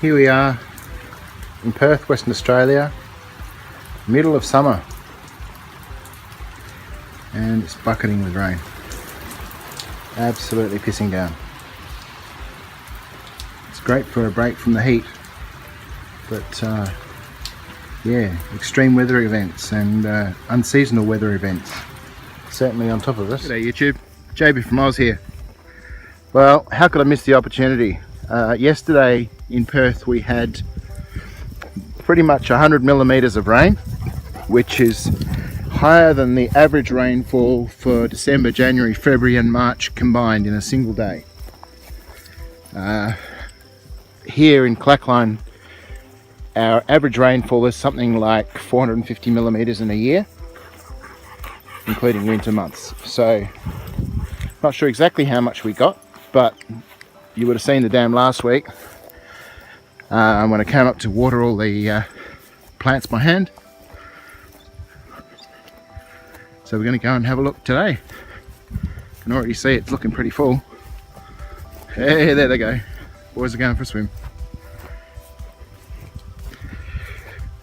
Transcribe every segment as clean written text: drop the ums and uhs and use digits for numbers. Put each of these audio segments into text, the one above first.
Here we are in Perth, Western Australia, middle of summer, and it's bucketing with rain. Absolutely pissing down. It's great for a break from the heat, but yeah, extreme weather events and unseasonal weather events certainly on top of us. G'day YouTube, JB from Oz here. Well, how could I miss the opportunity? Yesterday in Perth we had pretty much 100 millimeters of rain, which is higher than the average rainfall for December, January, February and March combined in a single day. Here in Clackline, our average rainfall is something like 450 millimeters in a year, including winter months. So, not sure exactly how much we got, but you would have seen the dam last week when I came up to water all the plants by hand. So we're going to go and have a look today. You can already see it's looking pretty full. Hey, there they go. Boys are going for a swim.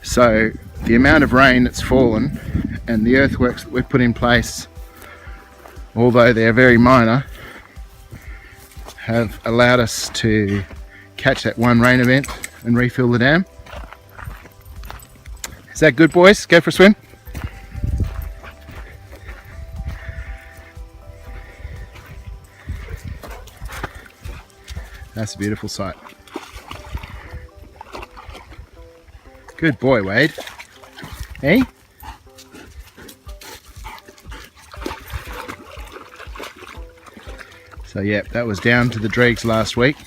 So the amount of rain that's fallen and the earthworks that we've put in place, although they're very minor, have allowed us to catch that one rain event and refill the dam. Is that good, boys? Go for a swim. That's a beautiful sight. Good boy, Wade. Hey? So yeah, that was down to the dregs last week.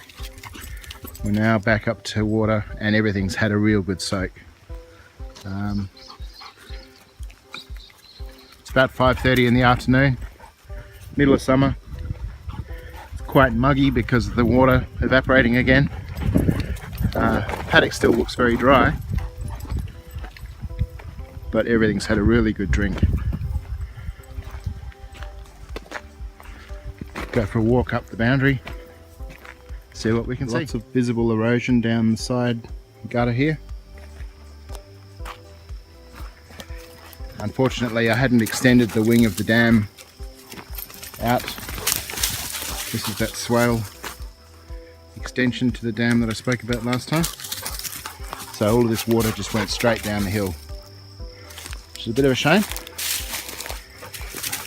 We're now back up to water and everything's had a real good soak. It's about 5:30 in the afternoon, middle of summer. It's quite muggy because of the water evaporating again. Paddock still looks very dry, but everything's had a really good drink. Go for a walk up the boundary, see what we can see. Lots of visible erosion down the side gutter here. Unfortunately, I hadn't extended the wing of the dam out. This is that swale extension to the dam that I spoke about last time. So all of this water just went straight down the hill, which is a bit of a shame.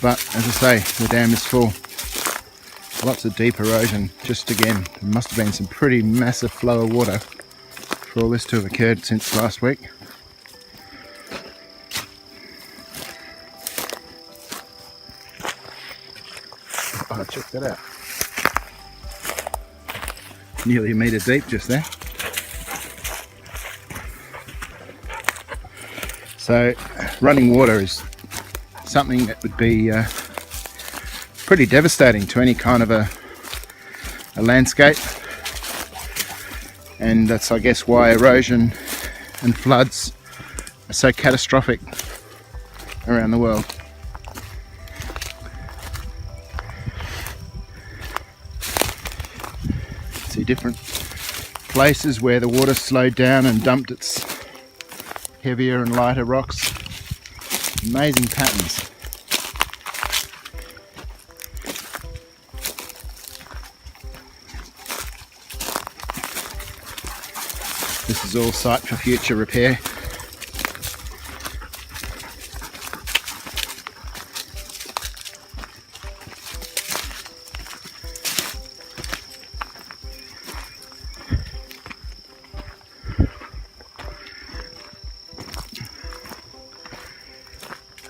But as I say, the dam is full. Lots of deep erosion. Just again, there must have been some pretty massive flow of water for all this to have occurred since last week. Oh, check that out. Nearly a metre deep just there. So running water is something that would be pretty devastating to any kind of a landscape, and that's, I guess, why erosion and floods are so catastrophic around the world. See different places where the water slowed down and dumped its heavier and lighter rocks. Amazing patterns. This is all site for future repair.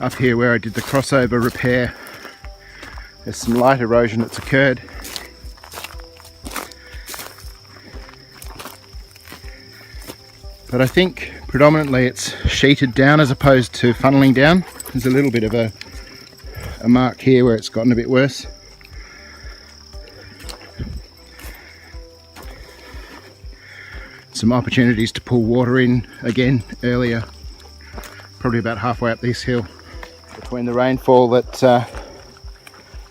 Up here where I did the crossover repair, there's some light erosion that's occurred. But I think predominantly it's sheeted down as opposed to funneling down. There's a little bit of a mark here where it's gotten a bit worse. Some opportunities to pull water in again earlier, probably about halfway up this hill. Between the rainfall that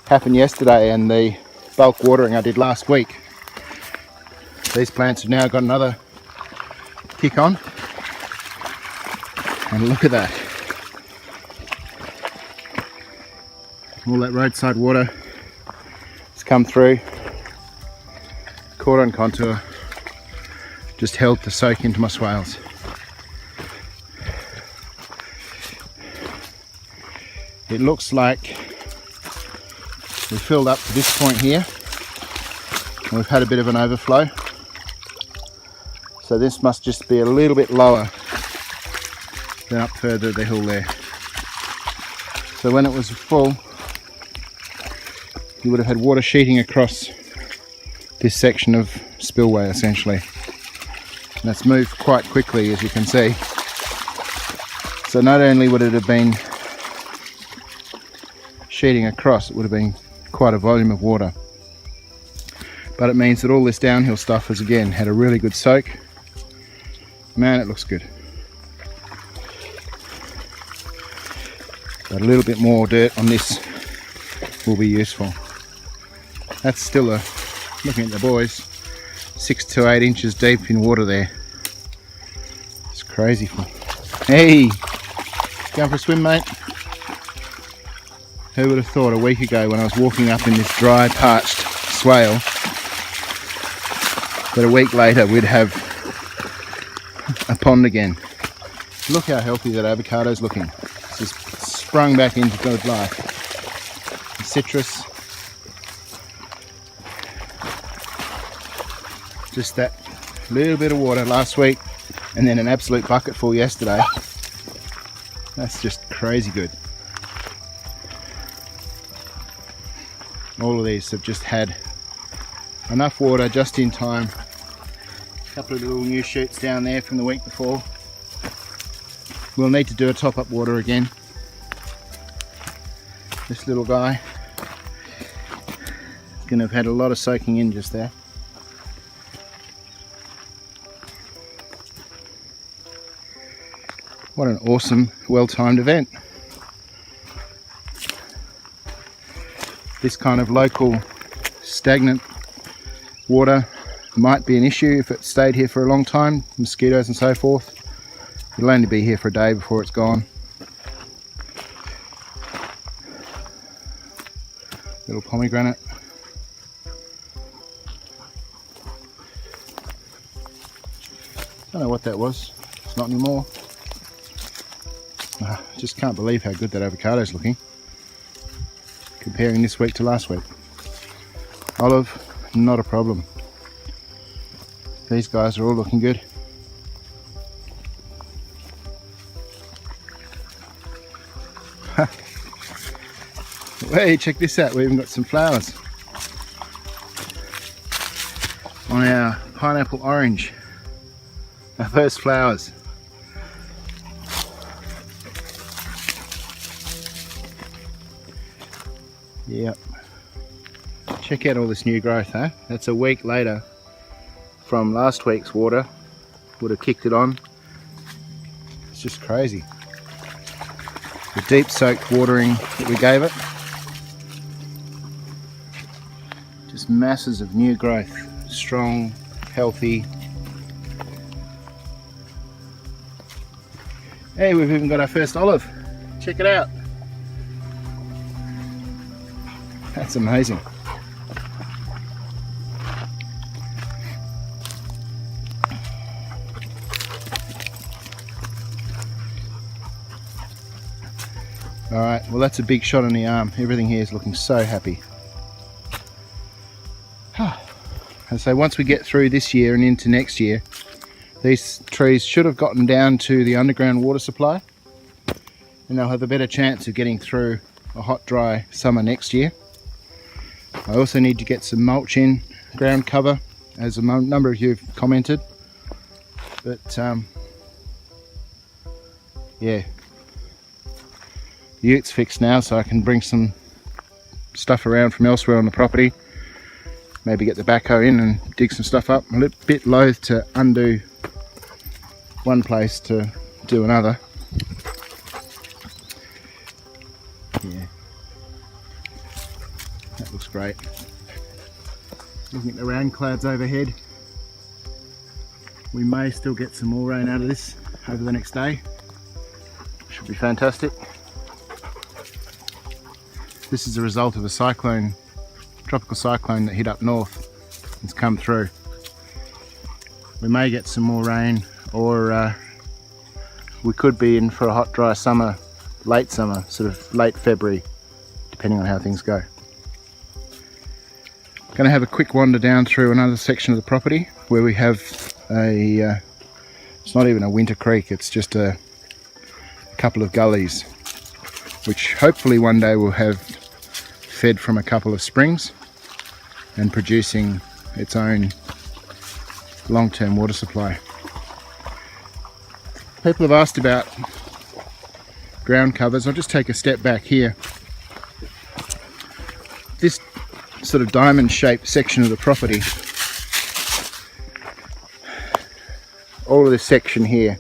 happened yesterday and the bulk watering I did last week, these plants have now got another kick on. And look at that. All that roadside water has come through, caught on contour, just held to soak into my swales. It looks like we've filled up to this point here, and we've had a bit of an overflow. So this must just be a little bit lower than up further the hill there. So when it was full, you would have had water sheeting across this section of spillway essentially. And that's moved quite quickly, as you can see. So not only would it have been sheeting across, it would have been quite a volume of water. But it means that all this downhill stuff has again had a really good soak. Man, it looks good. But a little bit more dirt on this will be useful. That's still looking at the boys, 6 to 8 inches deep in water there. It's crazy. Hey, going for a swim, mate? Who would have thought a week ago when I was walking up in this dry, parched swale, that a week later we'd have a pond again. Look how healthy that avocado's looking. It's just sprung back into good life. The citrus, just that little bit of water last week and then an absolute bucket full yesterday. That's just crazy good. All of these have just had enough water just in time. A couple of little new shoots down there from the week before. We'll need to do a top up water again. This little guy is going to have had a lot of soaking in just there. What an awesome, well-timed event. This kind of local stagnant water might be an issue if it stayed here for a long time, mosquitoes and so forth. It'll only be here for a day before it's gone. Little pomegranate. Don't know what that was. It's not anymore. I just can't believe how good that avocado's looking. Comparing this week to last week. Olive, not a problem. These guys are all looking good. Hey, check this out, we even got some flowers on our pineapple orange. Our first flowers. Yep. Check out all this new growth, huh? That's a week later from last week's water. Would have kicked it on. It's just crazy. The deep soaked watering that we gave it. Just masses of new growth. Strong, healthy. Hey, we've even got our first olive. Check it out. That's amazing. Alright, well that's a big shot on the arm. Everything here is looking so happy. And so once we get through this year and into next year, these trees should have gotten down to the underground water supply, and they'll have a better chance of getting through a hot, dry summer next year. I also need to get some mulch in, ground cover, as a number of you have commented. But yeah, the ute's fixed now, so I can bring some stuff around from elsewhere on the property. Maybe get the backhoe in and dig some stuff up. I'm a little bit loath to undo one place to do another. Yeah, that looks great. Looking at the rain clouds overhead. We may still get some more rain out of this over the next day. Should be fantastic. This is a result of a cyclone, tropical cyclone that hit up north. It's come through. We may get some more rain, or we could be in for a hot dry summer, late summer, sort of late February, depending on how things go. Going to have a quick wander down through another section of the property where we have a, it's not even a winter creek, it's just a couple of gullies, which hopefully one day will have fed from a couple of springs and producing its own long-term water supply. People have asked about ground covers. I'll just take a step back here. This sort of diamond-shaped section of the property, all of this section here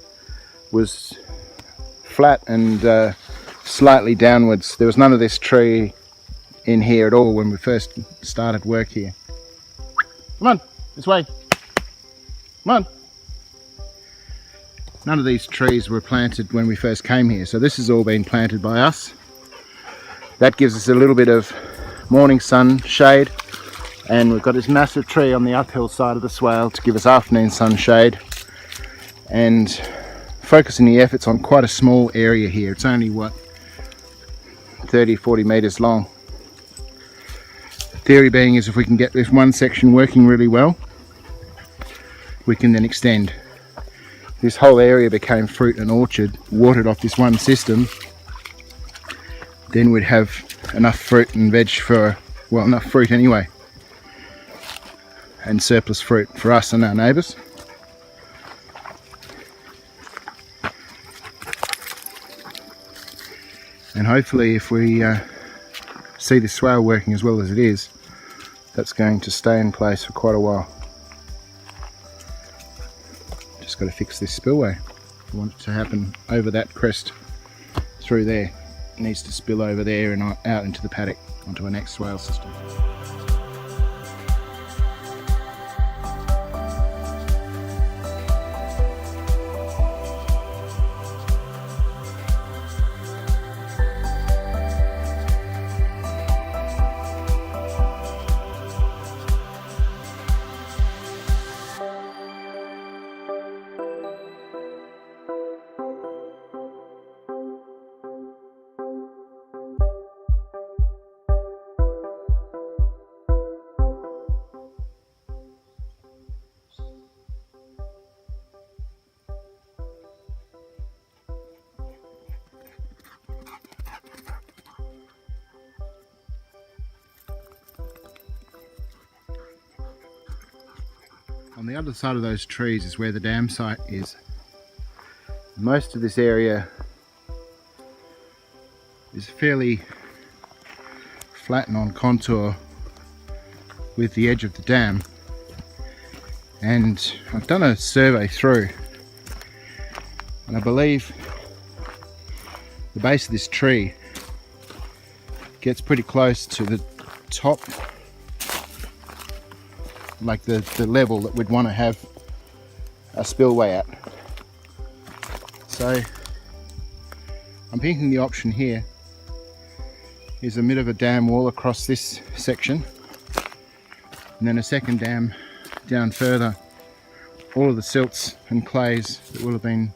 was flat and slightly downwards. There was none of this tree in here at all when we first started work here. Come on, this way. Come on. None of these trees were planted when we first came here, so this has all been planted by us. That gives us a little bit of morning sun shade, and we've got this massive tree on the uphill side of the swale to give us afternoon sun shade, and focusing the efforts on quite a small area here. It's only, what, 30-40 meters long. The theory being is if we can get this one section working really well, we can then extend. This whole area became fruit and orchard, watered off this one system, then we'd have enough fruit and veg for, well, enough fruit anyway, and surplus fruit for us and our neighbours. And hopefully if we see this swale working as well as it is, that's going to stay in place for quite a while. Just got to fix this spillway. I want it to happen over that crest through there. It needs to spill over there and out into the paddock onto our next swale system. On the other side of those trees is where the dam site is. Most of this area is fairly flat and on contour with the edge of the dam, and I've done a survey through, and I believe the base of this tree gets pretty close to the top, like the level that we'd want to have a spillway at. So I'm thinking the option here is a bit of a dam wall across this section, and then a second dam down further. All of the silts and clays that will have been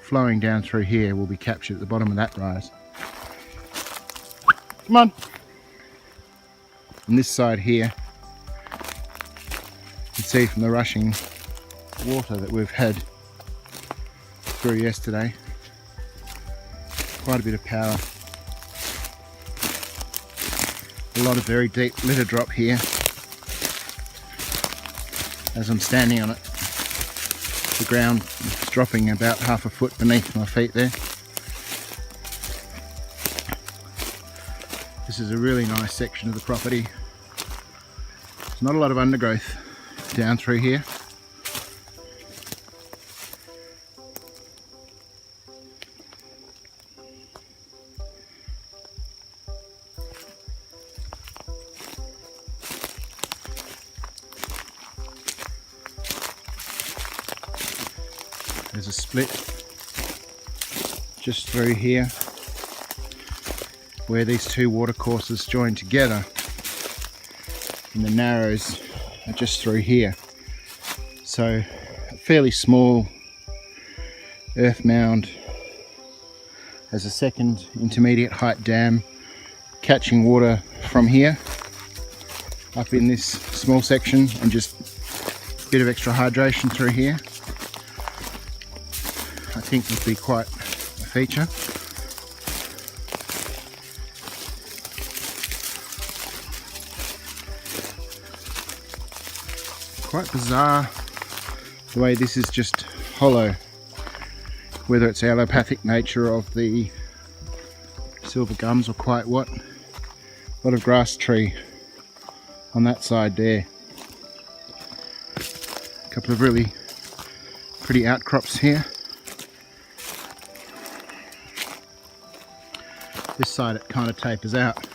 flowing down through here will be captured at the bottom of that rise. Come on! On this side here, you can see from the rushing water that we've had through yesterday, quite a bit of power. A lot of very deep litter drop here. As I'm standing on it, the ground is dropping about half a foot beneath my feet there. This is a really nice section of the property. There's not a lot of undergrowth down through here. there's a split just through here where these two watercourses join together, and the narrows are just through here. So a fairly small earth mound as a second intermediate height dam, catching water from here up in this small section, and just a bit of extra hydration through here. I think would be quite a feature. Quite bizarre the way this is just hollow, whether it's allopathic nature of the silver gums or quite what. A lot of grass tree on that side there. A couple of really pretty outcrops here. This side it kind of tapers out.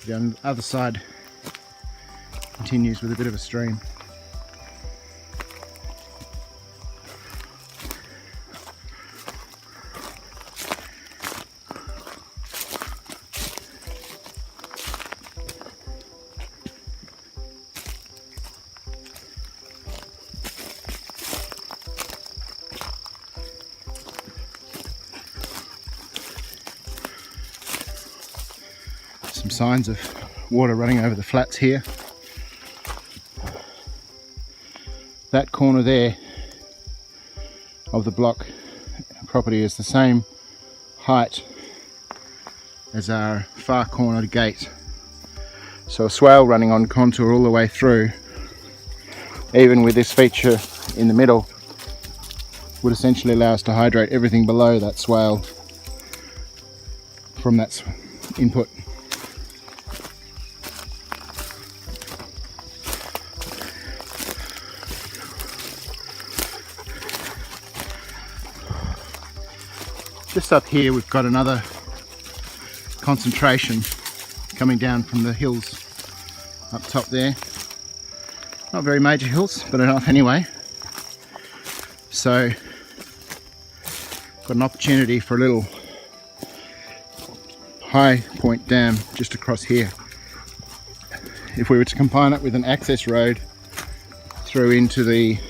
The other side continues with a bit of a stream. Some signs of water running over the flats here. That corner there of the block property is the same height as our far corner gate. So a swale running on contour all the way through, even with this feature in the middle, would essentially allow us to hydrate everything below that swale from that input. Just up here we've got another concentration coming down from the hills up top there. Not very major hills, but enough anyway. So got an opportunity for a little high point dam just across here. If we were to combine it with an access road through into the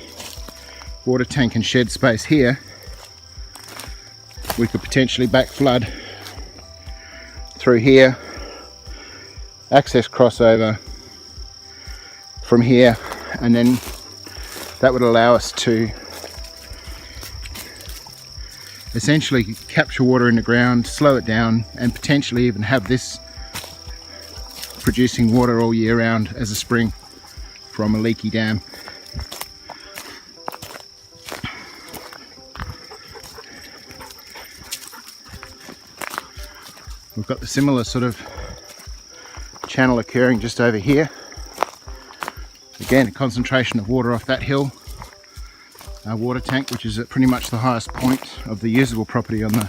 water tank and shed space here, we could potentially back flood through here, access crossover from here, and then that would allow us to essentially capture water in the ground, slow it down, and potentially even have this producing water all year round as a spring from a leaky dam. We've got the similar sort of channel occurring just over here. Again, a concentration of water off that hill. Our water tank, which is at pretty much the highest point of the usable property on the,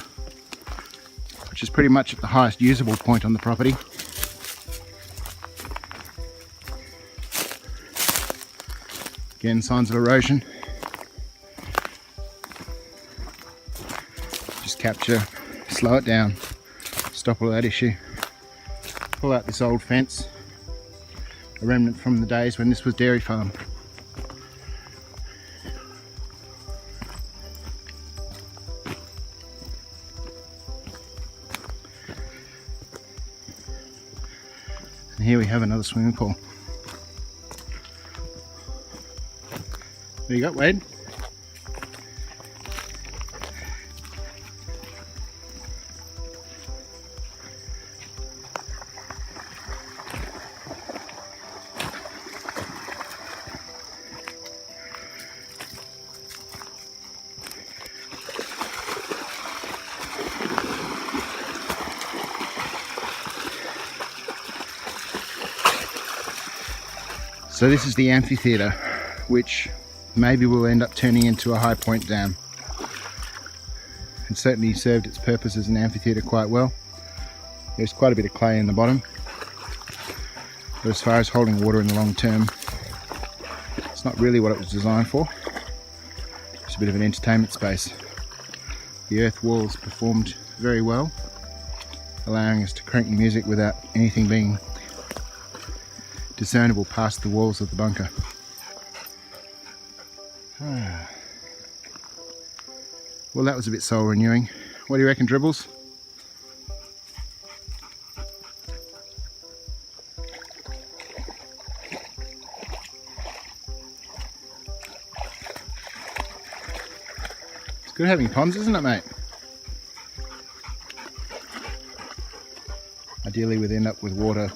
which is pretty much at the highest usable point on the property. Again, signs of erosion. Just capture, slow it down. Stop all that issue. Pull out this old fence, a remnant from the days when this was dairy farm. And here we have another swimming pool. There you go, Wade. So this is the Amphitheater, which maybe will end up turning into a high point dam. It certainly served its purpose as an amphitheater quite well. There's quite a bit of clay in the bottom, but as far as holding water in the long term, it's not really what it was designed for. It's a bit of an entertainment space. The earth walls performed very well, allowing us to crank the music without anything being discernible past the walls of the bunker. Well, that was a bit soul renewing. What do you reckon, Dribbles? It's good having ponds, isn't it, mate? Ideally we'd end up with water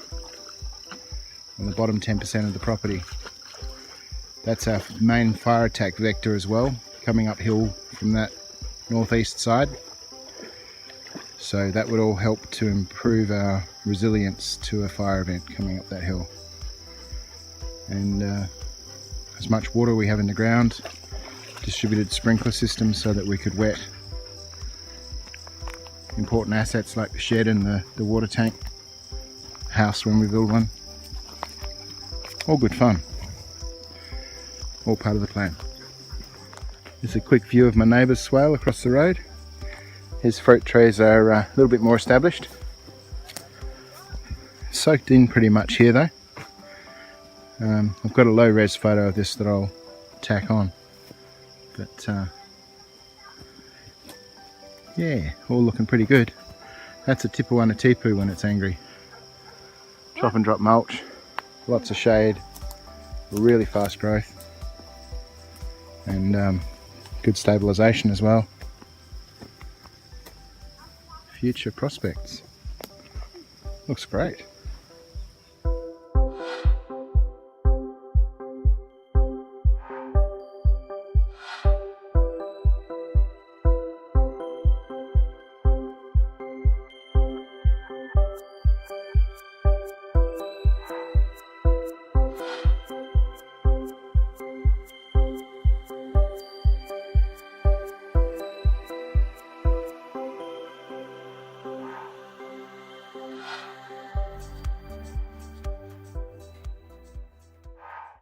on the bottom 10% of the property. That's our main fire attack vector as well, coming uphill from that northeast side. So that would all help to improve our resilience to a fire event coming up that hill. And as much water we have in the ground, distributed sprinkler systems so that we could wet important assets like the shed and the water tank house when we build one. All good fun. All part of the plan. Here's a quick view of my neighbour's swale across the road. His fruit trees are a little bit more established. Soaked in pretty much here though. I've got a low res photo of this that I'll tack on. But yeah, all looking pretty good. That's a Tipuana when it's angry. Chop and drop mulch, lots of shade, really fast growth, and good stabilisation as well. Future prospects. Looks great.